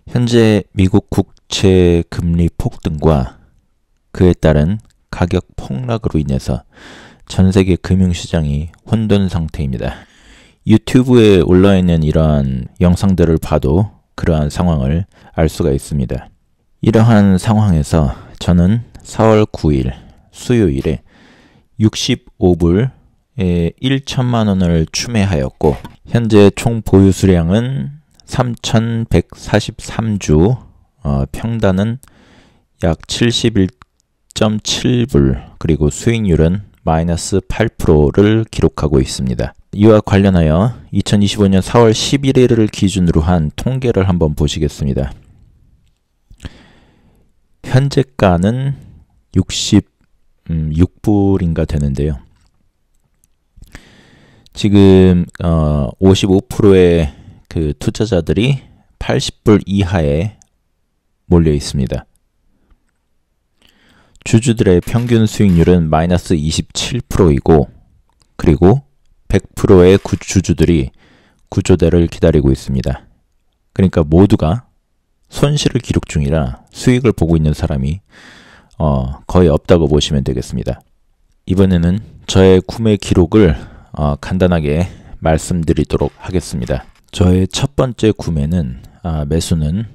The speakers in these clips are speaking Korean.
현재 미국 국채 금리 폭등과 그에 따른 가격 폭락으로 인해서 전 세계 금융시장이 혼돈 상태입니다. 유튜브에 올라있는 이러한 영상들을 봐도 그러한 상황을 알 수가 있습니다. 이러한 상황에서 저는 4월 9일 수요일에 65불에 1천만 원을 추매하였고 현재 총 보유 수량은 3,143주, 평단은 약 71.7불, 그리고 수익률은 마이너스 8%를 기록하고 있습니다. 이와 관련하여 2025년 4월 11일을 기준으로 한 통계를 한번 보시겠습니다. 현재가는 66불인가 되는데요. 지금 55%의 그 투자자들이 80불 이하에 몰려 있습니다. 주주들의 평균 수익률은 마이너스 27%이고 그리고 100%의 주주들이 구조대를 기다리고 있습니다. 그러니까 모두가 손실을 기록 중이라 수익을 보고 있는 사람이 거의 없다고 보시면 되겠습니다. 이번에는 저의 구매 기록을 간단하게 말씀드리도록 하겠습니다. 저의 첫 번째 구매는 매수는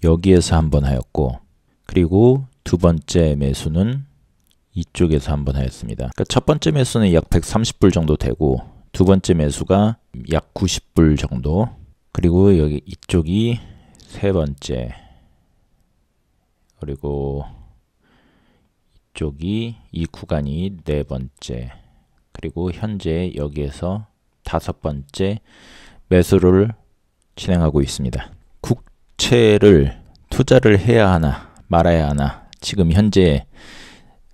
여기에서 한번 하였고, 그리고 두 번째 매수는 이쪽에서 한번 하였습니다. 그러니까 첫 번째 매수는 약 130불 정도 되고, 두 번째 매수가 약 90불 정도, 그리고 여기 이쪽이 세 번째, 그리고 이쪽이 이 구간이 네 번째, 그리고 현재 여기에서 다섯 번째 매수를 진행하고 있습니다. 국채를 투자를 해야 하나 말아야 하나, 지금 현재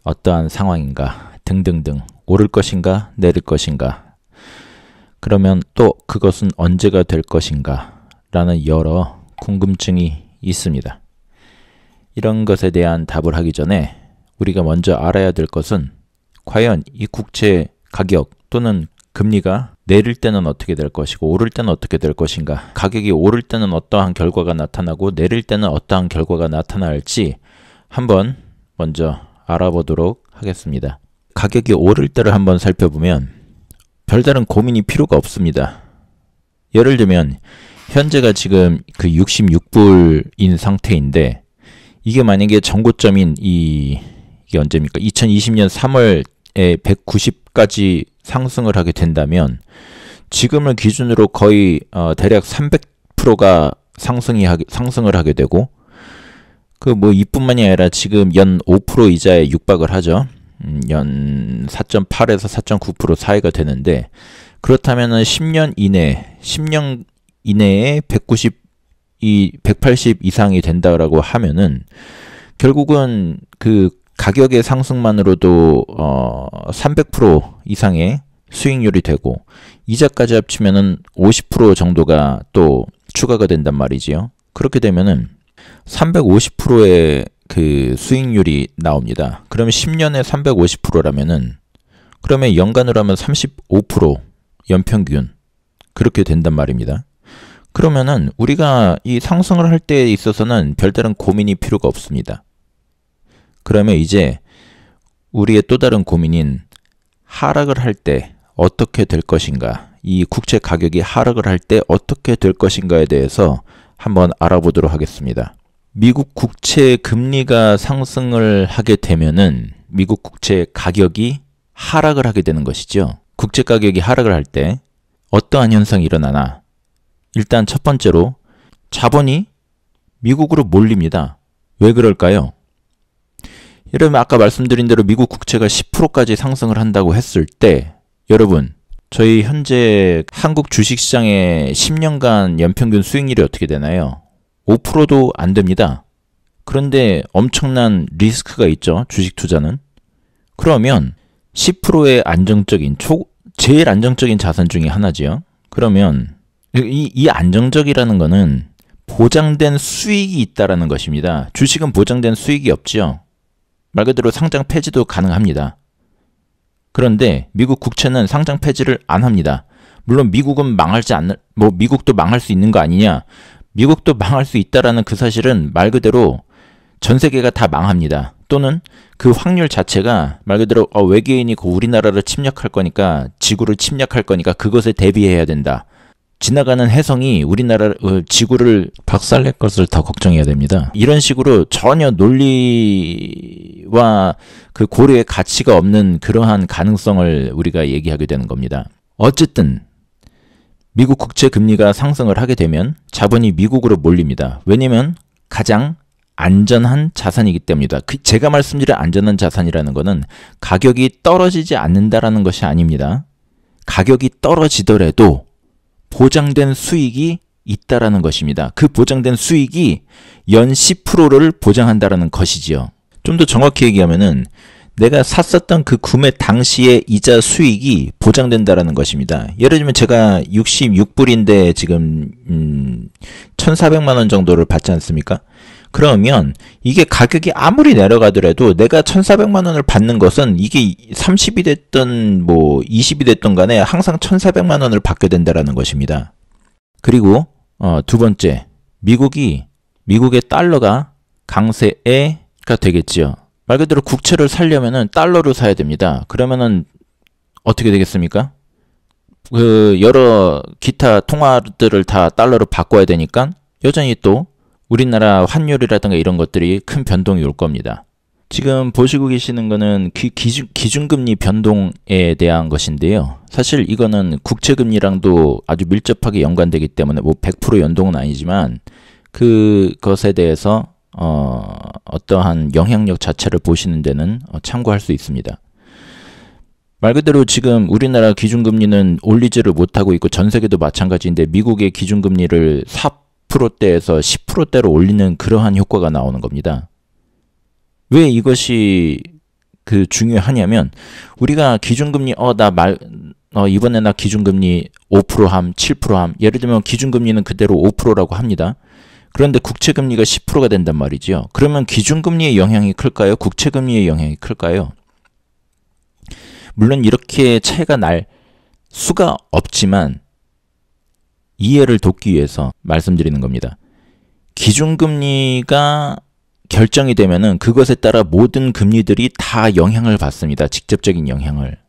어떠한 상황인가 등등등, 오를 것인가 내릴 것인가, 그러면 또 그것은 언제가 될 것인가 라는 여러 궁금증이 있습니다. 이런 것에 대한 답을 하기 전에 우리가 먼저 알아야 될 것은 과연 이 국채 가격 또는 금리가 내릴 때는 어떻게 될 것이고 오를 때는 어떻게 될 것인가, 가격이 오를 때는 어떠한 결과가 나타나고 내릴 때는 어떠한 결과가 나타날지 한번 먼저 알아보도록 하겠습니다. 가격이 오를 때를 한번 살펴보면 별다른 고민이 필요가 없습니다. 예를 들면 현재가 지금 그 66불인 상태인데, 이게 만약에 정고점인 이게 언제입니까? 2020년 3월에 190까지 상승을 하게 된다면 지금을 기준으로 거의 대략 300%가 상승을 하게 되고, 그 뭐 이뿐만이 아니라 지금 연 5% 이자에 육박을 하죠. 연 4.8에서 4.9% 사이가 되는데, 그렇다면은 10년 이내에 180 이상이 된다라고 하면은 결국은 그 가격의 상승만으로도 300% 이상의 수익률이 되고, 이자까지 합치면은 50% 정도가 또 추가가 된단 말이지요. 그렇게 되면은 350%의 그 수익률이 나옵니다. 그러면 10년에 350%라면은 그러면 연간으로 하면 35% 연평균 그렇게 된단 말입니다. 그러면은 우리가 이 상승을 할 때에 있어서는 별다른 고민이 필요가 없습니다. 그러면 이제 우리의 또 다른 고민인 하락을 할 때 어떻게 될 것인가, 이 국채 가격이 하락을 할 때 어떻게 될 것인가에 대해서 한번 알아보도록 하겠습니다. 미국 국채 금리가 상승을 하게 되면은 미국 국채 가격이 하락을 하게 되는 것이죠. 국채 가격이 하락을 할 때 어떠한 현상이 일어나나, 일단 첫 번째로 자본이 미국으로 몰립니다. 왜 그럴까요? 여러분, 아까 말씀드린 대로 미국 국채가 10%까지 상승을 한다고 했을 때, 여러분, 저희 현재 한국 주식시장의 10년간 연평균 수익률이 어떻게 되나요? 5%도 안 됩니다. 그런데 엄청난 리스크가 있죠, 주식 투자는. 그러면 10%의 안정적인, 제일 안정적인 자산 중에 하나지요. 그러면 이 안정적이라는 거는 보장된 수익이 있다라는 것입니다. 주식은 보장된 수익이 없지요. 말 그대로 상장 폐지도 가능합니다. 그런데 미국 국채는 상장 폐지를 안 합니다. 물론 미국은 미국도 망할 수 있는 거 아니냐? 미국도 망할 수 있다라는 그 사실은 말 그대로 전 세계가 다 망합니다. 또는 그 확률 자체가 말 그대로 외계인이 우리나라를 침략할 거니까, 지구를 침략할 거니까 그것에 대비해야 된다. 지나가는 혜성이 우리나라 지구를 박살낼 것을 더 걱정해야 됩니다. 이런 식으로 전혀 논리와 그 고려의 가치가 없는 그러한 가능성을 우리가 얘기하게 되는 겁니다. 어쨌든 미국 국채 금리가 상승을 하게 되면 자본이 미국으로 몰립니다. 왜냐면 가장 안전한 자산이기 때문이다. 제가 말씀드린 안전한 자산이라는 것은 가격이 떨어지지 않는다라는 것이 아닙니다. 가격이 떨어지더라도 보장된 수익이 있다라는 것입니다. 그 보장된 수익이 연 10%를 보장한다라는 것이지요. 좀 더 정확히 얘기하면은 내가 샀었던 그 구매 당시의 이자 수익이 보장된다라는 것입니다. 예를 들면 제가 66불인데 지금 1,400만 원 정도를 받지 않습니까? 그러면 이게 가격이 아무리 내려가더라도 내가 1,400만 원을 받는 것은 이게 30이 됐든 뭐 20이 됐든 간에 항상 1,400만 원을 받게 된다라는 것입니다. 그리고 두 번째, 미국의 달러가 강세가 되겠지요. 말 그대로 국채를 사려면은 달러로 사야 됩니다. 그러면은 어떻게 되겠습니까? 그 여러 기타 통화들을 다 달러로 바꿔야 되니까 여전히 또 우리나라 환율이라든가 이런 것들이 큰 변동이 올 겁니다. 지금 보시고 계시는 거는 기준금리 변동에 대한 것인데요. 사실 이거는 국채금리랑도 아주 밀접하게 연관되기 때문에 뭐 100% 연동은 아니지만 그것에 대해서 어떠한 영향력 자체를 보시는 데는 참고할 수 있습니다. 말 그대로 지금 우리나라 기준금리는 올리지를 못하고 있고 전 세계도 마찬가지인데 미국의 기준금리를 4%대에서 10%대로 올리는 그러한 효과가 나오는 겁니다. 왜 이것이 중요하냐면 우리가 기준금리 이번에 나 기준금리 5%함 7%함 예를 들면 기준금리는 그대로 5%라고 합니다. 그런데 국채금리가 10%가 된단 말이죠. 그러면 기준금리의 영향이 클까요? 국채금리의 영향이 클까요? 물론 이렇게 차이가 날 수가 없지만 이해를 돕기 위해서 말씀드리는 겁니다. 기준금리가 결정이 되면은 그것에 따라 모든 금리들이 다 영향을 받습니다. 직접적인 영향을.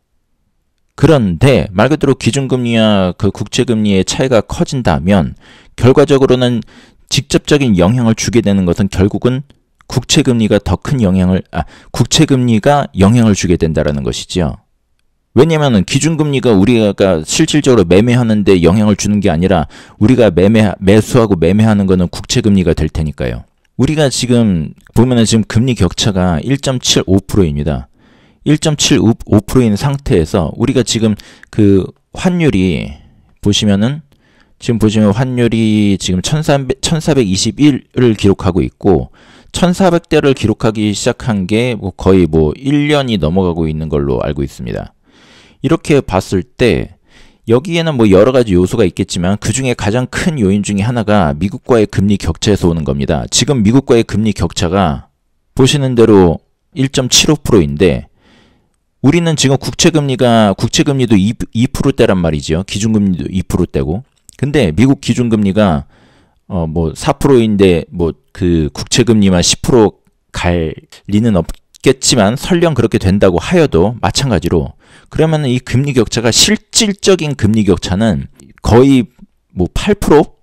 그런데 말 그대로 기준금리와 그 국채금리의 차이가 커진다면 결과적으로는 직접적인 영향을 주게 되는 것은 결국은 국채금리가 영향을 주게 된다라는 것이지요. 왜냐면은 기준금리가 우리가 실질적으로 매매하는데 영향을 주는 게 아니라 우리가 매수하고 매매하는 거는 국채금리가 될 테니까요. 우리가 지금 보면은 지금 금리 격차가 1.75%입니다. 1.75%인 상태에서 우리가 지금 그 환율이 보시면 환율이 지금 1421을 기록하고 있고 1400대를 기록하기 시작한 게 거의 1년이 넘어가고 있는 걸로 알고 있습니다. 이렇게 봤을 때 여기에는 여러 가지 요소가 있겠지만 그 중에 가장 큰 요인 중에 하나가 미국과의 금리 격차에서 오는 겁니다. 지금 미국과의 금리 격차가 보시는 대로 1.75%인데 우리는 지금 국채금리도 2%대란 말이죠. 기준금리도 2%대고. 근데 미국 기준금리가 4%인데 그 국채금리만 10% 갈 리는 없겠지만 설령 그렇게 된다고 하여도 마찬가지로 그러면 이 금리 격차가 실질적인 금리 격차는 거의 8%?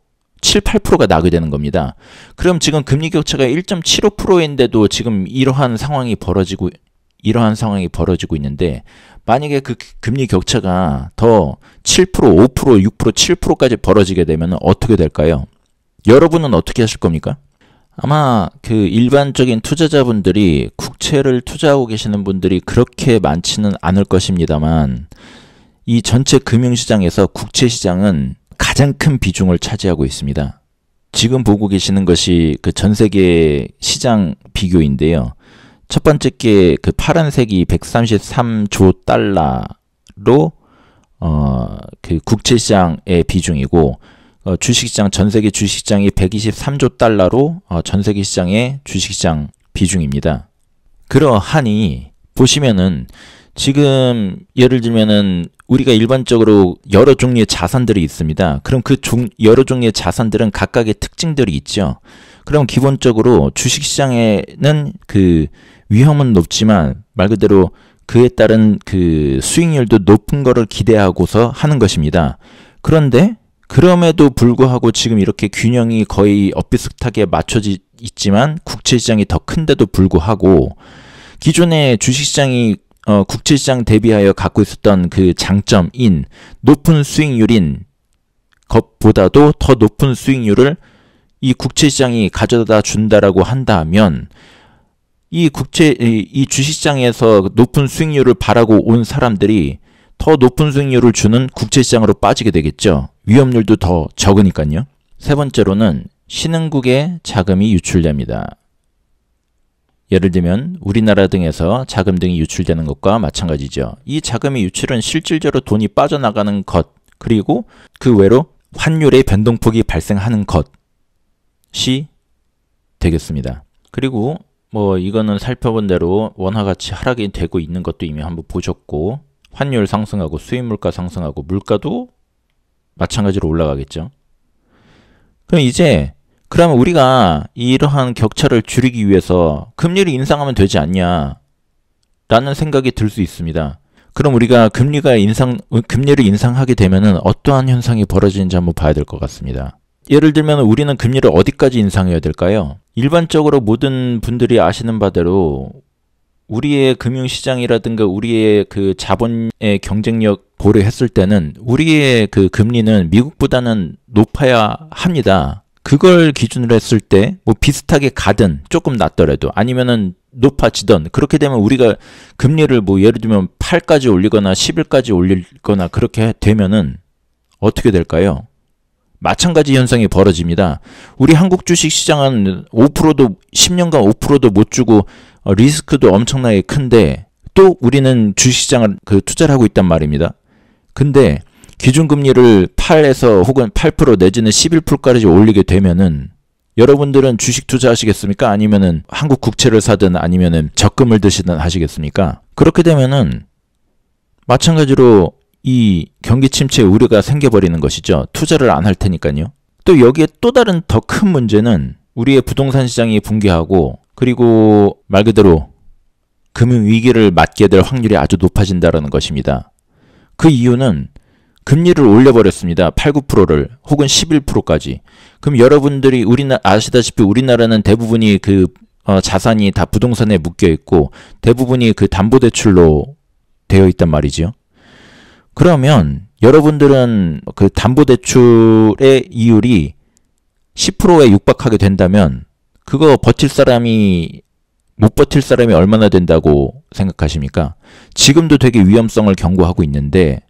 7, 8%가 나게 되는 겁니다. 그럼 지금 금리 격차가 1.75%인데도 지금 이러한 상황이 벌어지고 있는데 만약에 그 금리 격차가 더 7%, 5%, 6%, 7%까지 벌어지게 되면 어떻게 될까요? 여러분은 어떻게 하실 겁니까? 아마 그 일반적인 투자자분들이 국채를 투자하고 계시는 분들이 그렇게 많지는 않을 것입니다만 이 전체 금융시장에서 국채시장은 가장 큰 비중을 차지하고 있습니다. 지금 보고 계시는 것이 그 전 세계 시장 비교인데요. 첫 번째 게 그 파란색이 133조 달러로 그 국채시장의 비중이고 주식시장 전 세계 주식시장이 123조 달러로 전 세계 시장의 주식시장 비중입니다. 그러하니 보시면은 지금 예를 들면은 우리가 일반적으로 여러 종류의 자산들이 있습니다. 그럼 그 여러 종류의 자산들은 각각의 특징들이 있죠. 그럼 기본적으로 주식시장에는 그 위험은 높지만 말 그대로 그에 따른 그 수익률도 높은 거를 기대하고서 하는 것입니다. 그런데 그럼에도 불구하고 지금 이렇게 균형이 거의 엇비슷하게 맞춰져 있지만 국채시장이 더 큰데도 불구하고 기존의 주식시장이 국채시장 대비하여 갖고 있었던 그 장점인 높은 수익률인 것보다도 더 높은 수익률을 이 국채시장이 가져다 준다라고 한다면 이 주식시장에서 높은 수익률을 바라고 온 사람들이 더 높은 수익률을 주는 국채시장으로 빠지게 되겠죠. 위험률도 더 적으니까요. 세 번째로는 신흥국에 자금이 유출됩니다. 예를 들면 우리나라 등에서 자금 등이 유출되는 것과 마찬가지죠. 이 자금의 유출은 실질적으로 돈이 빠져나가는 것, 그리고 그 외로 환율의 변동폭이 발생하는 것이 되겠습니다. 그리고 뭐 이거는 살펴본 대로 원화가치 하락이 되고 있는 것도 이미 한번 보셨고, 환율 상승하고 수입물가 상승하고 물가도 마찬가지로 올라가겠죠. 그럼 이제 그러면 우리가 이러한 격차를 줄이기 위해서 금리를 인상하면 되지 않냐 라는 생각이 들 수 있습니다. 그럼 우리가 금리를 인상하게 되면은 어떠한 현상이 벌어지는지 한번 봐야 될 것 같습니다. 예를 들면 우리는 금리를 어디까지 인상해야 될까요? 일반적으로 모든 분들이 아시는 바대로 우리의 금융시장이라든가 우리의 그 자본의 경쟁력 고려했을 때는 우리의 그 금리는 미국보다는 높아야 합니다. 그걸 기준으로 했을 때 뭐 비슷하게 가든 조금 낮더라도 아니면은 높아지던, 그렇게 되면 우리가 금리를 뭐 예를 들면 8까지 올리거나 11까지 올리거나 그렇게 되면은 어떻게 될까요? 마찬가지 현상이 벌어집니다. 우리 한국 주식시장은 5%도 10년간 5%도 못 주고 리스크도 엄청나게 큰데 또 우리는 주식시장을 투자를 하고 있단 말입니다. 근데 기준금리를 8에서 혹은 8% 내지는 11%까지 올리게 되면은 여러분들은 주식 투자하시겠습니까? 아니면은 한국 국채를 사든 아니면은 적금을 드시든 하시겠습니까? 그렇게 되면은 마찬가지로 이 경기 침체의 우려가 생겨버리는 것이죠. 투자를 안 할 테니까요. 또 여기에 또 다른 더 큰 문제는 우리의 부동산 시장이 붕괴하고, 그리고 말 그대로 금융위기를 맞게 될 확률이 아주 높아진다는 것입니다. 그 이유는 금리를 올려버렸습니다. 8, 9%를 혹은 11%까지. 그럼 여러분들이 아시다시피 우리나라는 대부분이 자산이 다 부동산에 묶여 있고 대부분이 담보대출로 되어 있단 말이죠. 그러면 여러분들은 그 담보대출의 이율이 10%에 육박하게 된다면 그거 못 버틸 사람이 얼마나 된다고 생각하십니까? 지금도 되게 위험성을 경고하고 있는데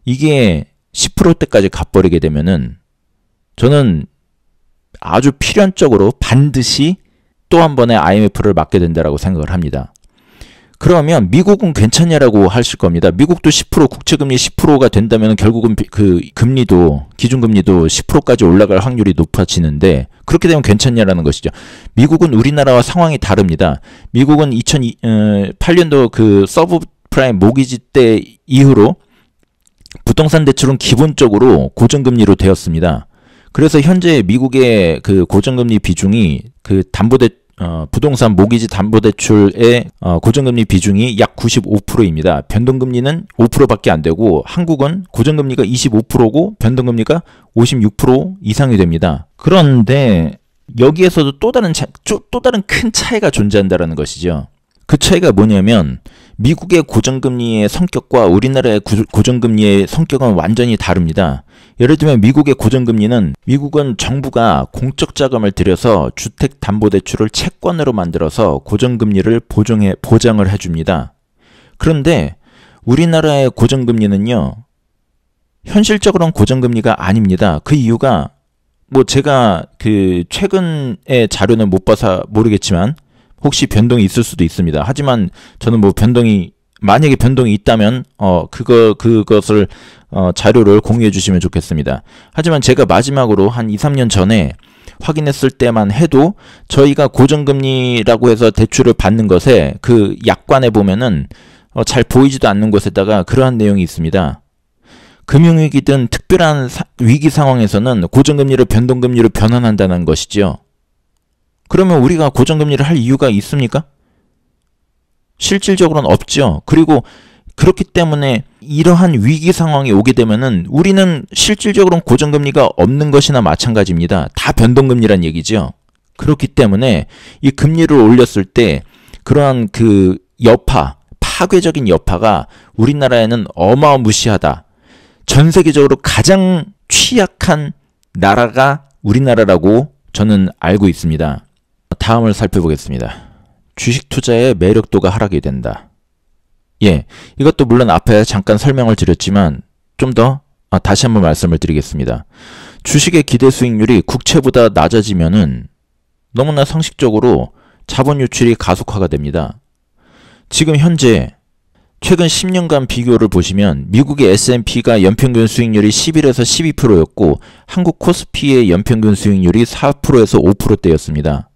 이게 10%대까지 가버리게 되면은 저는 아주 필연적으로 반드시 또 한 번의 IMF를 맞게 된다라고 생각을 합니다. 그러면 미국은 괜찮냐라고 하실 겁니다. 미국도 10%, 국채금리 10%가 된다면 결국은 그 기준금리도 10%까지 올라갈 확률이 높아지는데 그렇게 되면 괜찮냐라는 것이죠. 미국은 우리나라와 상황이 다릅니다. 미국은 2008년도 그 서브프라임 모기지 때 이후로 부동산 대출은 기본적으로 고정금리로 되었습니다. 그래서 현재 미국의 그 고정금리 비중이 부동산 모기지 담보대출의 고정금리 비중이 약 95%입니다. 변동금리는 5%밖에 안 되고 한국은 고정금리가 25%고 변동금리가 56% 이상이 됩니다. 그런데 여기에서도 또 다른 큰 차이가 존재한다는 것이죠. 그 차이가 뭐냐면 미국의 고정금리의 성격과 우리나라의 고정금리의 성격은 완전히 다릅니다. 예를 들면 미국의 고정금리는 미국은 정부가 공적 자금을 들여서 주택담보대출을 채권으로 만들어서 고정금리를 보장을 해줍니다. 그런데 우리나라의 고정금리는요, 현실적으로는 고정금리가 아닙니다. 그 이유가 뭐 제가 최근의 자료는 못 봐서 모르겠지만 혹시 변동이 있을 수도 있습니다. 하지만 저는 만약에 변동이 있다면 그것을 자료를 공유해 주시면 좋겠습니다. 하지만 제가 마지막으로 한 2, 3년 전에 확인했을 때만 해도 저희가 고정금리라고 해서 대출을 받는 것에 그 약관에 보면은 잘 보이지도 않는 곳에다가 그러한 내용이 있습니다. 금융위기든 특별한 위기 상황에서는 고정금리를 변동금리로 변환한다는 것이죠. 그러면 우리가 고정금리를 할 이유가 있습니까? 실질적으로는 없죠. 그리고 그렇기 때문에 이러한 위기 상황이 오게 되면은 우리는 실질적으로는 고정금리가 없는 것이나 마찬가지입니다. 다 변동금리란 얘기죠. 그렇기 때문에 이 금리를 올렸을 때 그러한 그 여파, 파괴적인 여파가 우리나라에는 어마무시하다. 전 세계적으로 가장 취약한 나라가 우리나라라고 저는 알고 있습니다. 다음을 살펴보겠습니다. 주식 투자의 매력도가 하락이 된다. 예, 이것도 물론 앞에 잠깐 설명을 드렸지만 좀 더 다시 한번 말씀을 드리겠습니다. 주식의 기대 수익률이 국채보다 낮아지면은 너무나 상식적으로 자본 유출이 가속화가 됩니다. 지금 현재 최근 10년간 비교를 보시면 미국의 S&P가 연평균 수익률이 11에서 12%였고 한국 코스피의 연평균 수익률이 4%에서 5%대였습니다.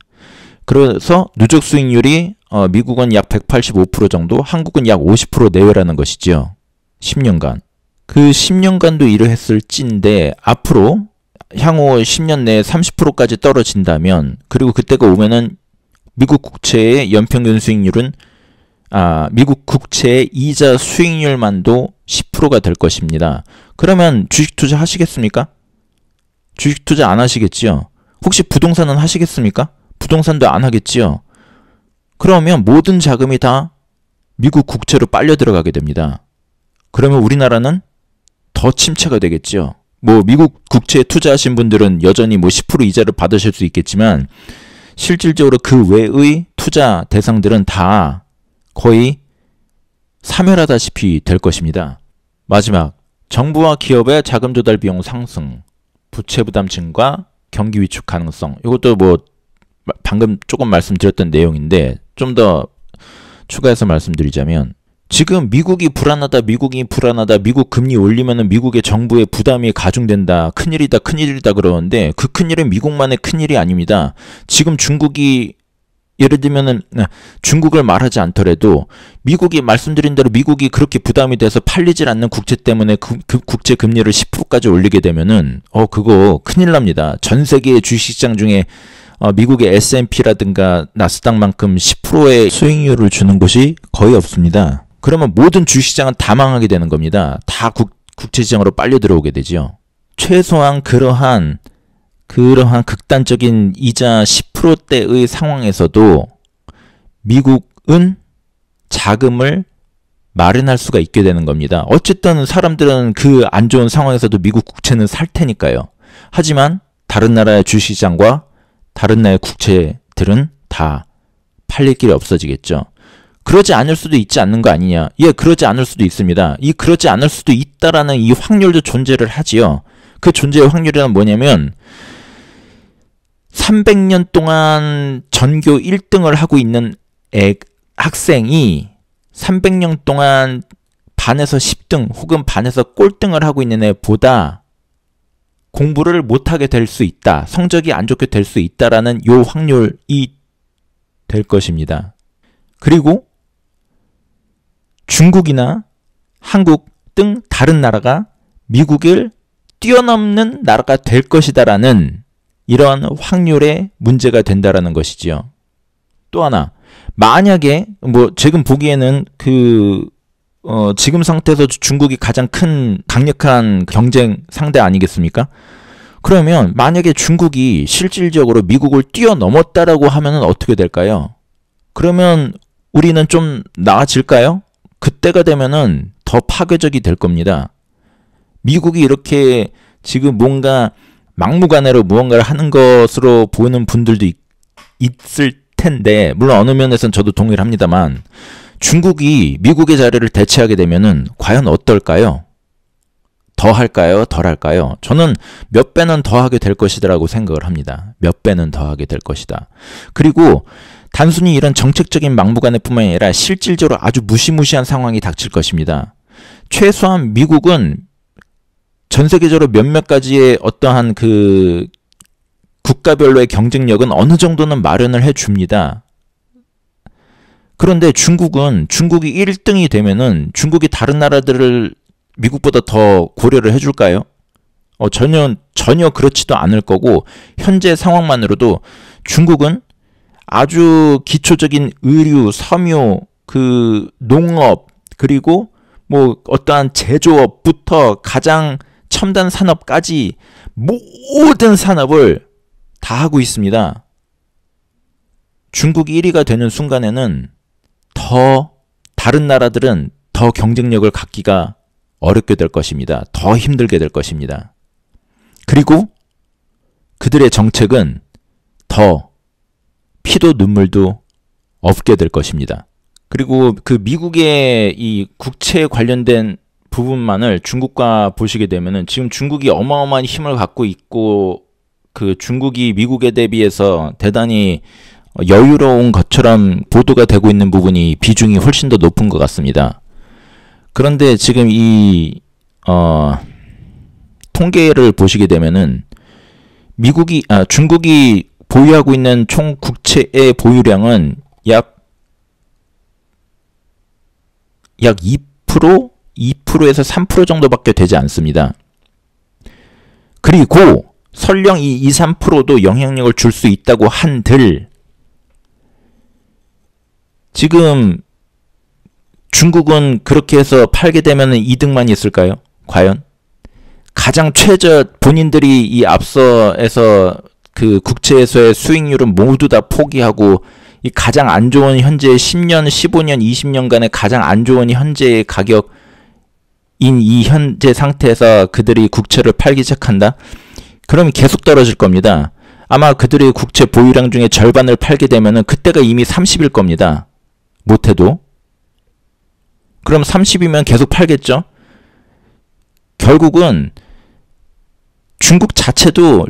그래서 누적 수익률이 미국은 약 185% 정도, 한국은 약 50% 내외라는 것이죠. 10년간. 그 10년간도 이러했을진데 앞으로 향후 10년 내에 30%까지 떨어진다면, 그리고 그때가 오면은 미국 국채의 연평균 수익률은 미국 국채의 이자 수익률만도 10%가 될 것입니다. 그러면 주식 투자 하시겠습니까? 주식 투자 안 하시겠지요? 혹시 부동산은 하시겠습니까? 부동산도 안 하겠지요? 그러면 모든 자금이 다 미국 국채로 빨려 들어가게 됩니다. 그러면 우리나라는 더 침체가 되겠지요. 뭐 미국 국채에 투자하신 분들은 여전히 뭐 10% 이자를 받으실 수 있겠지만 실질적으로 그 외의 투자 대상들은 다 거의 사멸하다시피 될 것입니다. 마지막, 정부와 기업의 자금 조달 비용 상승, 부채 부담 증가, 경기 위축 가능성. 이것도 뭐 방금 조금 말씀드렸던 내용인데 좀 더 추가해서 말씀드리자면, 지금 미국이 불안하다, 미국 금리 올리면은 미국의 정부의 부담이 가중된다, 큰일이다 그러는데 그 큰일은 미국만의 큰일이 아닙니다. 지금 중국이 예를 들면은 중국을 말하지 않더라도 미국이 말씀드린 대로 미국이 그렇게 부담이 돼서 팔리질 않는 국채 때문에 그 국채 금리를 10%까지 올리게 되면은 그거 큰일 납니다. 전 세계의 주식시장 중에 미국의 S&P라든가 나스닥만큼 10%의 수익률을 주는 곳이 거의 없습니다. 그러면 모든 주식시장은 다 망하게 되는 겁니다. 다 국채시장으로 빨려 들어오게 되죠. 최소한 그러한 극단적인 이자 10%대의 상황에서도 미국은 자금을 마련할 수가 있게 되는 겁니다. 어쨌든 사람들은 그 안 좋은 상황에서도 미국 국채는 살 테니까요. 하지만 다른 나라의 주식시장과 다른 나라의 국채들은 다 팔릴 길이 없어지겠죠. 그러지 않을 수도 있지 않는 거 아니냐? 예, 그러지 않을 수도 있습니다. 이 그러지 않을 수도 있다라는 이 확률도 존재를 하지요. 그 존재의 확률이란 뭐냐면 300년 동안 전교 1등을 하고 있는 학생이 300년 동안 반에서 10등 혹은 반에서 꼴등을 하고 있는 애보다 공부를 못하게 될 수 있다, 성적이 안 좋게 될 수 있다라는 요 확률이 될 것입니다. 그리고 중국이나 한국 등 다른 나라가 미국을 뛰어넘는 나라가 될 것이다라는 이러한 확률의 문제가 된다라는 것이지요. 또 하나, 만약에 뭐 지금 보기에는 지금 상태에서 중국이 가장 큰 강력한 경쟁 상대 아니겠습니까? 그러면 만약에 중국이 실질적으로 미국을 뛰어넘었다라고 하면은 어떻게 될까요? 그러면 우리는 좀 나아질까요? 그때가 되면은 더 파괴적이 될 겁니다. 미국이 이렇게 지금 뭔가 막무가내로 무언가를 하는 것으로 보이는 분들도 있을 텐데, 물론 어느 면에서는 저도 동의를 합니다만, 중국이 미국의 자리를 대체하게 되면은 과연 어떨까요? 더 할까요? 덜 할까요? 저는 몇 배는 더 하게 될 것이라고 생각을 합니다. 몇 배는 더 하게 될 것이다. 그리고 단순히 이런 정책적인 막무가내뿐만 아니라 실질적으로 아주 무시무시한 상황이 닥칠 것입니다. 최소한 미국은 전 세계적으로 몇몇 가지의 어떠한 국가별로의 경쟁력은 어느 정도는 마련을 해줍니다. 그런데 중국이 1등이 되면은 중국이 다른 나라들을 미국보다 더 고려를 해줄까요? 전혀 그렇지도 않을 거고, 현재 상황만으로도 중국은 아주 기초적인 의류, 섬유, 농업, 그리고 뭐 어떠한 제조업부터 가장 첨단 산업까지 모든 산업을 다 하고 있습니다. 중국이 1위가 되는 순간에는 다른 나라들은 더 경쟁력을 갖기가 어렵게 될 것입니다. 더 힘들게 될 것입니다. 그리고 그들의 정책은 더 피도 눈물도 없게 될 것입니다. 그리고 그 미국의 이 국채 관련된 부분만을 중국과 보시게 되면은 지금 중국이 어마어마한 힘을 갖고 있고, 중국이 미국에 대비해서 대단히 여유로운 것처럼 보도가 되고 있는 부분이 비중이 훨씬 더 높은 것 같습니다. 그런데 지금 통계를 보시게 되면은 중국이 보유하고 있는 총 국채의 보유량은 약 2%에서 3% 정도밖에 되지 않습니다. 그리고 설령 이 2, 3%도 영향력을 줄 수 있다고 한들, 지금 중국은 그렇게 해서 팔게 되면 이득만 있을까요? 과연? 가장 본인들이 이 앞서에서 그 국채에서의 수익률은 모두 다 포기하고, 이 가장 안 좋은 현재 10년, 15년, 20년간의 가장 안 좋은 현재의 가격인 이 현재 상태에서 그들이 국채를 팔기 시작한다? 그럼 계속 떨어질 겁니다. 아마 그들의 국채 보유량 중에 절반을 팔게 되면은 그때가 이미 30일 겁니다. 못해도. 그럼 30이면 계속 팔겠죠? 결국은 중국 자체도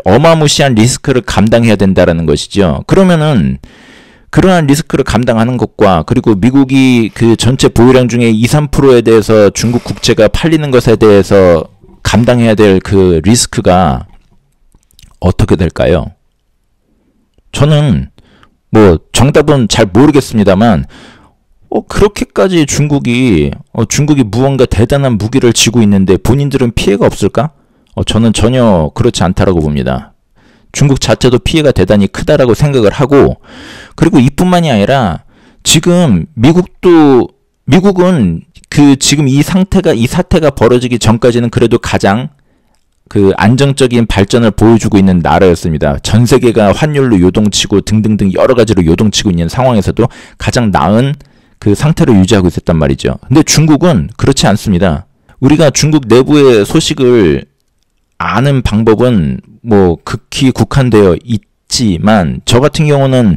어마무시한 리스크를 감당해야 된다라는 것이죠. 그러면은 그러한 리스크를 감당하는 것과, 그리고 미국이 그 전체 보유량 중에 2, 3%에 대해서 중국 국채가 팔리는 것에 대해서 감당해야 될 그 리스크가 어떻게 될까요? 저는 뭐 정답은 잘 모르겠습니다만, 그렇게까지 중국이 무언가 대단한 무기를 쥐고 있는데 본인들은 피해가 없을까? 저는 전혀 그렇지 않다라고 봅니다. 중국 자체도 피해가 대단히 크다라고 생각을 하고, 그리고 이뿐만이 아니라 지금 미국은 지금 이 사태가 벌어지기 전까지는 그래도 가장 안정적인 발전을 보여주고 있는 나라였습니다. 전 세계가 환율로 요동치고 등등등 여러 가지로 요동치고 있는 상황에서도 가장 나은 그 상태를 유지하고 있었단 말이죠. 근데 중국은 그렇지 않습니다. 우리가 중국 내부의 소식을 아는 방법은 뭐 극히 국한되어 있지만, 저 같은 경우는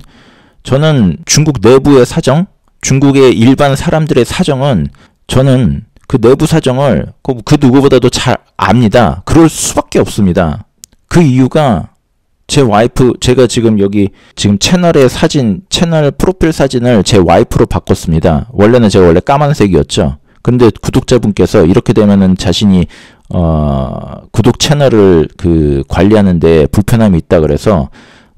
저는 중국 내부의 사정, 중국의 일반 사람들의 사정은, 저는 그 내부 사정을 그 누구보다도 잘 압니다. 그럴 수밖에 없습니다. 그 이유가 제 와이프, 제가 지금 채널 프로필 사진을 제 와이프로 바꿨습니다. 원래는 제가 까만색이었죠. 근데 구독자분께서 이렇게 되면은 자신이 구독 채널을 관리하는데 불편함이 있다 그래서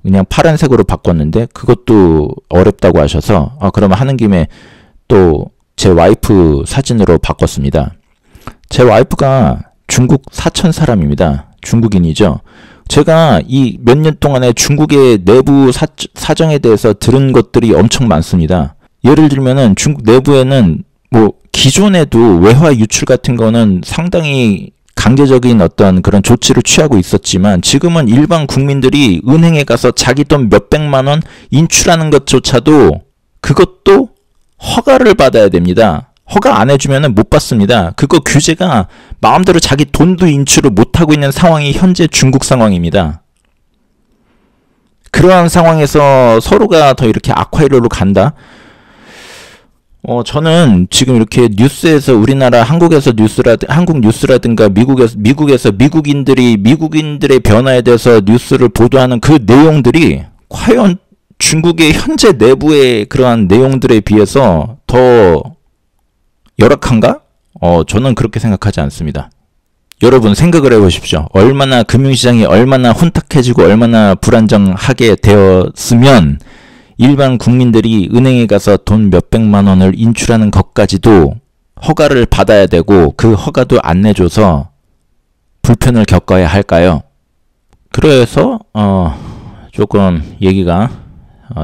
그냥 파란색으로 바꿨는데, 그것도 어렵다고 하셔서 그러면 하는 김에 또 제 와이프 사진으로 바꿨습니다. 제 와이프가 중국 사천 사람입니다. 중국인이죠. 제가 이 몇 년 동안에 중국의 내부 사정에 대해서 들은 것들이 엄청 많습니다. 예를 들면은 중국 내부에는 뭐 기존에도 외화 유출 같은 거는 상당히 강제적인 어떤 그런 조치를 취하고 있었지만, 지금은 일반 국민들이 은행에 가서 자기 돈 몇백만 원 인출하는 것조차도 그것도 허가를 받아야 됩니다. 허가 안 해주면 못 받습니다. 그거 규제가 마음대로 자기 돈도 인출을 못하고 있는 상황이 현재 중국 상황입니다. 그러한 상황에서 서로가 더 이렇게 악화이로로 간다? 저는 지금 이렇게 뉴스에서 한국에서 한국 뉴스라든가 미국에서 미국인들의 변화에 대해서 뉴스를 보도하는 그 내용들이 과연 중국의 현재 내부의 그러한 내용들에 비해서 더 열악한가? 저는 그렇게 생각하지 않습니다. 여러분 생각을 해보십시오. 금융시장이 얼마나 혼탁해지고 얼마나 불안정하게 되었으면 일반 국민들이 은행에 가서 돈 몇백만 원을 인출하는 것까지도 허가를 받아야 되고 그 허가도 안 내줘서 불편을 겪어야 할까요? 그래서 조금 얘기가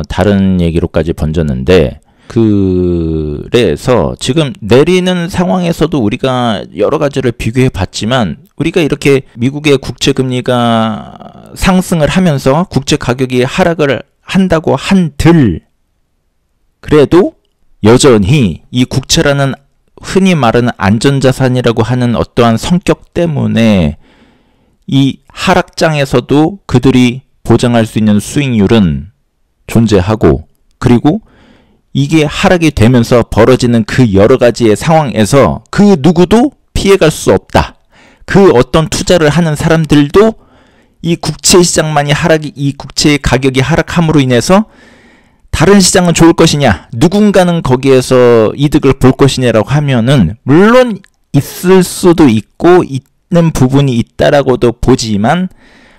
다른 얘기로까지 번졌는데, 그래서 지금 내리는 상황에서도 우리가 여러 가지를 비교해 봤지만, 우리가 이렇게 미국의 국채 금리가 상승을 하면서 국채 가격이 하락을 한다고 한들, 그래도 여전히 이 국채라는 흔히 말하는 안전자산이라고 하는 어떠한 성격 때문에 이 하락장에서도 그들이 보장할 수 있는 수익률은 존재하고, 그리고 이게 하락이 되면서 벌어지는 그 여러 가지의 상황에서 그 누구도 피해갈 수 없다. 그 어떤 투자를 하는 사람들도 이 국채 시장만이 이 국채의 가격이 하락함으로 인해서 다른 시장은 좋을 것이냐, 누군가는 거기에서 이득을 볼 것이냐라고 하면은 물론 있을 수도 있고 있는 부분이 있다라고도 보지만,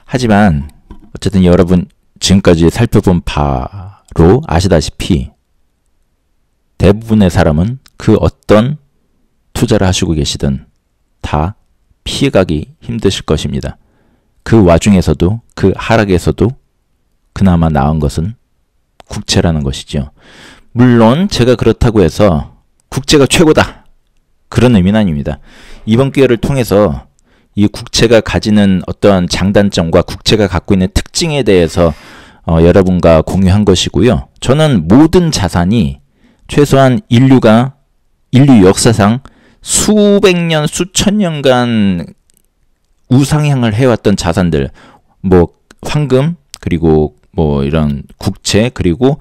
하지만 어쨌든 여러분 지금까지 살펴본 바로 아시다시피 대부분의 사람은 그 어떤 투자를 하시고 계시든 다 피해가기 힘드실 것입니다. 그 와중에서도, 그 하락에서도 그나마 나은 것은 국채라는 것이죠. 물론 제가 그렇다고 해서 국채가 최고다, 그런 의미는 아닙니다. 이번 기회를 통해서 이 국채가 가지는 어떠한 장단점과 국채가 갖고 있는 특징에 대해서 여러분과 공유한 것이고요. 저는 모든 자산이 최소한 인류 역사상 수백 년, 수천 년간 우상향을 해왔던 자산들, 뭐 황금, 그리고 뭐 이런 국채, 그리고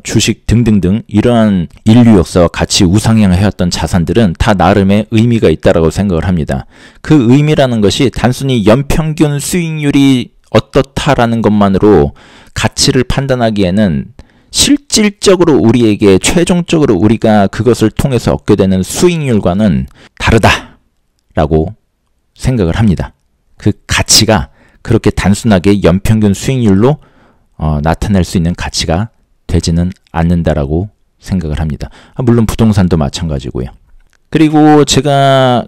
주식 등등등 이러한 인류 역사와 같이 우상향을 해왔던 자산들은 다 나름의 의미가 있다라고 생각을 합니다. 그 의미라는 것이 단순히 연평균 수익률이 어떻다라는 것만으로 가치를 판단하기에는 실질적으로 우리에게 최종적으로 우리가 그것을 통해서 얻게 되는 수익률과는 다르다라고 생각을 합니다. 그 가치가 그렇게 단순하게 연평균 수익률로 나타낼 수 있는 가치가 되지는 않는다라고 생각을 합니다. 물론 부동산도 마찬가지고요. 그리고 제가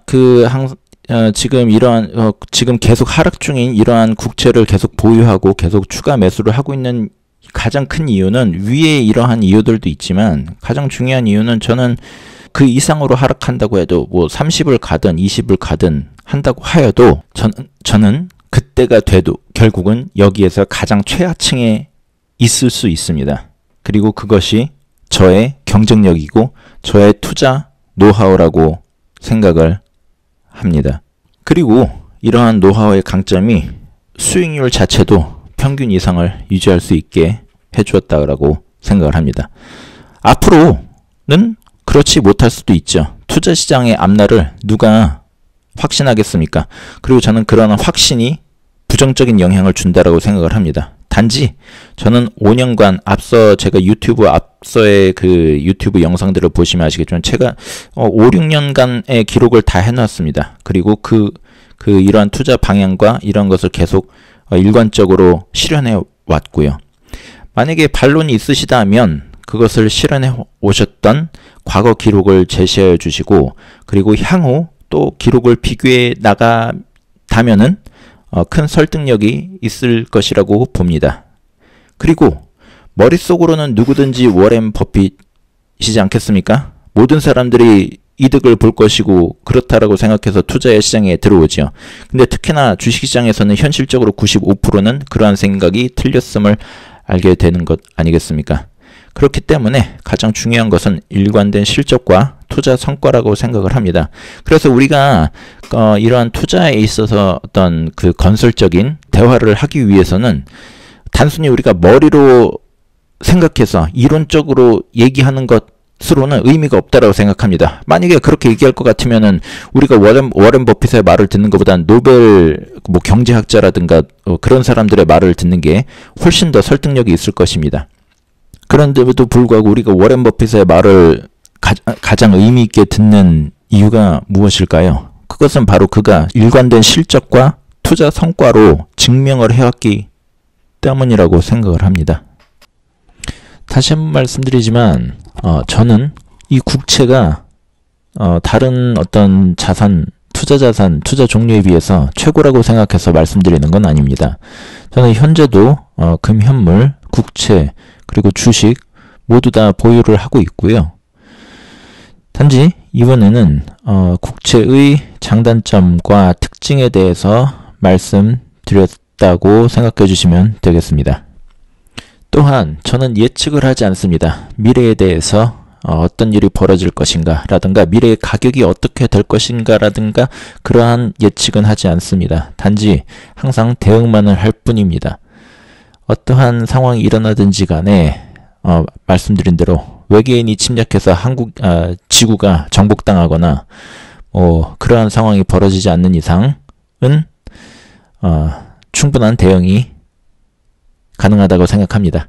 지금 계속 하락 중인 이러한 국채를 계속 보유하고 계속 추가 매수를 하고 있는 가장 큰 이유는, 위에 이러한 이유들도 있지만 가장 중요한 이유는, 저는 그 이상으로 하락한다고 해도 뭐 30을 가든 20을 가든 한다고 하여도 저는 그때가 돼도 결국은 여기에서 가장 최하층에 있을 수 있습니다. 그리고 그것이 저의 경쟁력이고 저의 투자 노하우라고 생각을 합니다. 그리고 이러한 노하우의 강점이 수익률 자체도 평균 이상을 유지할 수 있게 해주었다고 생각을 합니다. 앞으로는 그렇지 못할 수도 있죠. 투자 시장의 앞날을 누가 확신하겠습니까? 그리고 저는 그러한 확신이 부정적인 영향을 준다라고 생각을 합니다. 단지 저는 5년간 앞서 제가 앞서의 그 유튜브 영상들을 보시면 아시겠지만 제가 5, 6년간의 기록을 다 해놨습니다. 그리고 이러한 투자 방향과 이런 것을 계속 일관적으로 실현해 왔고요. 만약에 반론이 있으시다면 그것을 실현해 오셨던 과거 기록을 제시해 주시고, 그리고 향후 또 기록을 비교해 나가다면은 큰 설득력이 있을 것이라고 봅니다. 그리고 머릿속으로는 누구든지 워렌 버핏이지 않겠습니까? 모든 사람들이 이득을 볼 것이고 그렇다라고 생각해서 투자의 시장에 들어오죠. 근데 특히나 주식시장에서는 현실적으로 95%는 그러한 생각이 틀렸음을 알게 되는 것 아니겠습니까? 그렇기 때문에 가장 중요한 것은 일관된 실적과 투자 성과라고 생각을 합니다. 그래서 우리가 이러한 투자에 있어서 어떤 그 건설적인 대화를 하기 위해서는 단순히 우리가 머리로 생각해서 이론적으로 얘기하는 것으로는 의미가 없다라고 생각합니다. 만약에 그렇게 얘기할 것 같으면은 우리가 워렌 버핏의 말을 듣는 것보다는 노벨 경제학자라든가 그런 사람들의 말을 듣는 게 훨씬 더 설득력이 있을 것입니다. 그런데도 불구하고 우리가 워렌 버핏의 말을 가장 의미 있게 듣는 이유가 무엇일까요? 그것은 바로 그가 일관된 실적과 투자 성과로 증명을 해왔기 때문이라고 생각을 합니다. 다시 한번 말씀드리지만 저는 이 국채가 다른 어떤 자산, 투자 자산, 투자 종류에 비해서 최고라고 생각해서 말씀드리는 건 아닙니다. 저는 현재도 금현물, 국채, 그리고 주식 모두 다 보유를 하고 있고요. 단지 이번에는 국채의 장단점과 특징에 대해서 말씀드렸다고 생각해 주시면 되겠습니다. 또한 저는 예측을 하지 않습니다. 미래에 대해서 어떤 일이 벌어질 것인가 라든가 미래의 가격이 어떻게 될 것인가 라든가 그러한 예측은 하지 않습니다. 단지 항상 대응만을 할 뿐입니다. 어떠한 상황이 일어나든지 간에 말씀드린 대로 외계인이 침략해서 지구가 정복당하거나 그러한 상황이 벌어지지 않는 이상은 충분한 대응이 가능하다고 생각합니다.